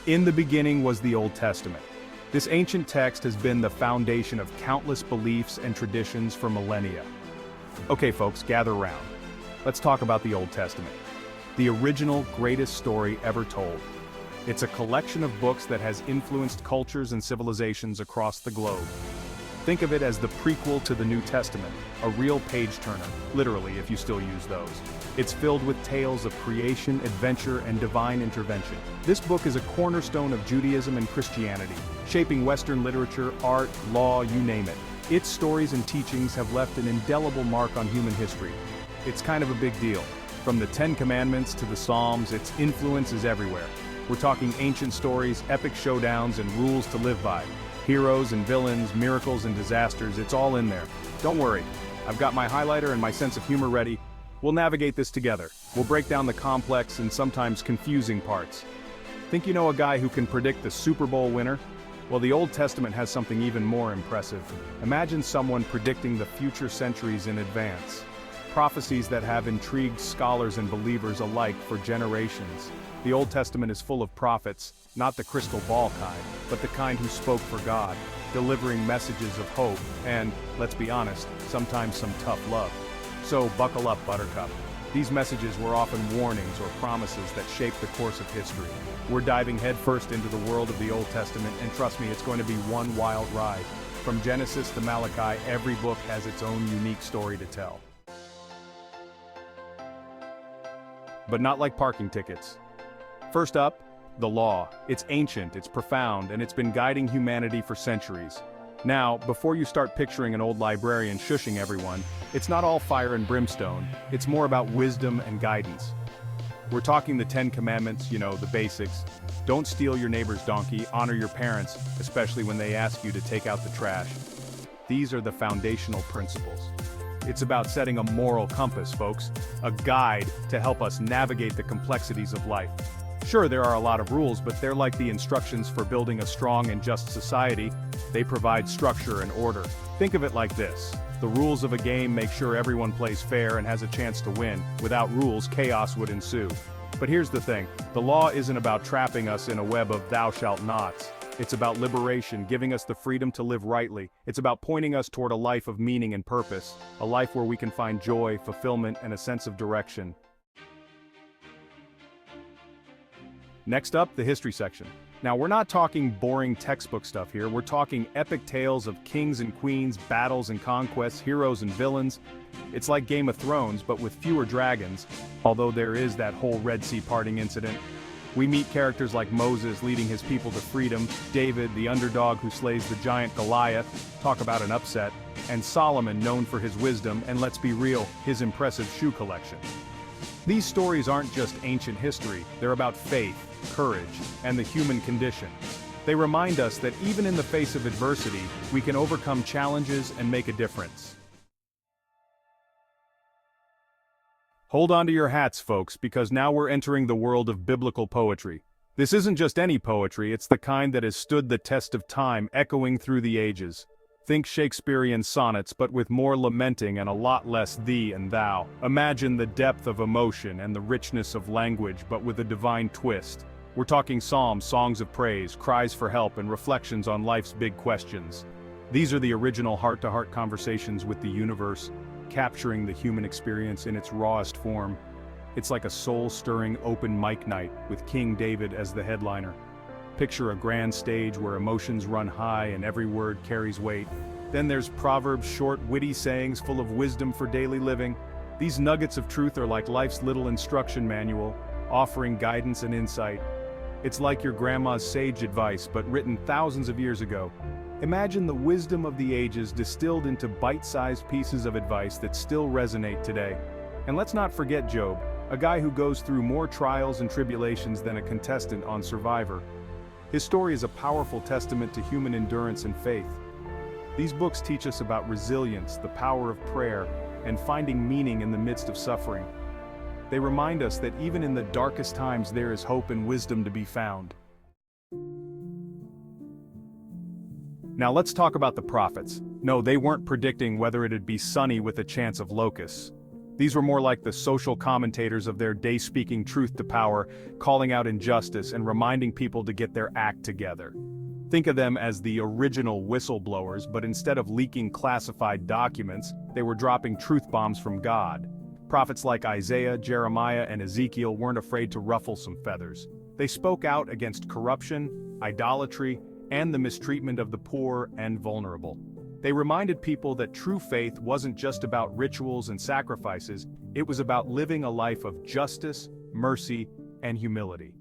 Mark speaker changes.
Speaker 1: In the beginning was the Old Testament. This ancient text has been the foundation of countless beliefs and traditions for millennia. Okay folks, gather round. Let's talk about the Old Testament. The original greatest story ever told. It's a collection of books that has influenced cultures and civilizations across the globe. Think of it as the prequel to the New Testament, a real page-turner, literally if you still use those. It's filled with tales of creation, adventure, and divine intervention. This book is a cornerstone of Judaism and Christianity, shaping Western literature, art, law, you name it. Its stories and teachings have left an indelible mark on human history. It's kind of a big deal. From the Ten Commandments to the Psalms, its influence is everywhere. We're talking ancient stories, epic showdowns, and rules to live by. Heroes and villains, miracles and disasters, it's all in there. Don't worry, I've got my highlighter and my sense of humor ready. We'll navigate this together. We'll break down the complex and sometimes confusing parts. Think you know a guy who can predict the Super Bowl winner? Well, the Old Testament has something even more impressive. Imagine someone predicting the future centuries in advance. Prophecies that have intrigued scholars and believers alike for generations. The Old Testament is full of prophets, not the crystal ball kind, but the kind who spoke for God, delivering messages of hope and, let's be honest, sometimes some tough love. So buckle up, Buttercup. These messages were often warnings or promises that shaped the course of history. We're diving headfirst into the world of the Old Testament, and trust me, it's going to be one wild ride. From Genesis to Malachi, every book has its own unique story to tell. But not like parking tickets. First up, the law. It's ancient, it's profound, and it's been guiding humanity for centuries. Now, before you start picturing an old librarian shushing everyone, it's not all fire and brimstone, it's more about wisdom and guidance. We're talking the Ten Commandments, you know, the basics. Don't steal your neighbor's donkey, honor your parents, especially when they ask you to take out the trash. These are the foundational principles. It's about setting a moral compass, folks, a guide to help us navigate the complexities of life. Sure, there are a lot of rules, but they're like the instructions for building a strong and just society. They provide structure and order. Think of it like this. The rules of a game make sure everyone plays fair and has a chance to win. Without rules, chaos would ensue. But here's the thing. The law isn't about trapping us in a web of thou shalt nots. It's about liberation, giving us the freedom to live rightly. It's about pointing us toward a life of meaning and purpose. A life where we can find joy, fulfillment, and a sense of direction. Next up, the history section. Now, we're not talking boring textbook stuff here, we're talking epic tales of kings and queens, battles and conquests, heroes and villains. It's like Game of Thrones, but with fewer dragons, although there is that whole Red Sea parting incident. We meet characters like Moses leading his people to freedom, David, the underdog who slays the giant Goliath, talk about an upset, and Solomon, known for his wisdom, and let's be real, his impressive shoe collection. These stories aren't just ancient history, they're about faith, courage, and the human condition. They remind us that even in the face of adversity, we can overcome challenges and make a difference. Hold on to your hats, folks, because now we're entering the world of biblical poetry. This isn't just any poetry, it's the kind that has stood the test of time, echoing through the ages. Think Shakespearean sonnets, but with more lamenting and a lot less thee and thou. Imagine the depth of emotion and the richness of language, but with a divine twist. We're talking psalms, songs of praise, cries for help, and reflections on life's big questions. These are the original heart-to-heart conversations with the universe, capturing the human experience in its rawest form. It's like a soul-stirring open mic night, with King David as the headliner. Picture a grand stage where emotions run high and every word carries weight. Then there's Proverbs, short, witty sayings full of wisdom for daily living. These nuggets of truth are like life's little instruction manual, offering guidance and insight. It's like your grandma's sage advice, but written thousands of years ago. Imagine the wisdom of the ages distilled into bite-sized pieces of advice that still resonate today. And let's not forget Job, a guy who goes through more trials and tribulations than a contestant on Survivor. His story is a powerful testament to human endurance and faith. These books teach us about resilience, the power of prayer, and finding meaning in the midst of suffering. They remind us that even in the darkest times there is hope and wisdom to be found. Now let's talk about the prophets. No, they weren't predicting whether it'd be sunny with a chance of locusts. These were more like the social commentators of their day, speaking truth to power, calling out injustice and reminding people to get their act together. Think of them as the original whistleblowers, but instead of leaking classified documents, they were dropping truth bombs from God. Prophets like Isaiah, Jeremiah, and Ezekiel weren't afraid to ruffle some feathers. They spoke out against corruption, idolatry, and the mistreatment of the poor and vulnerable. They reminded people that true faith wasn't just about rituals and sacrifices, it was about living a life of justice, mercy, and humility.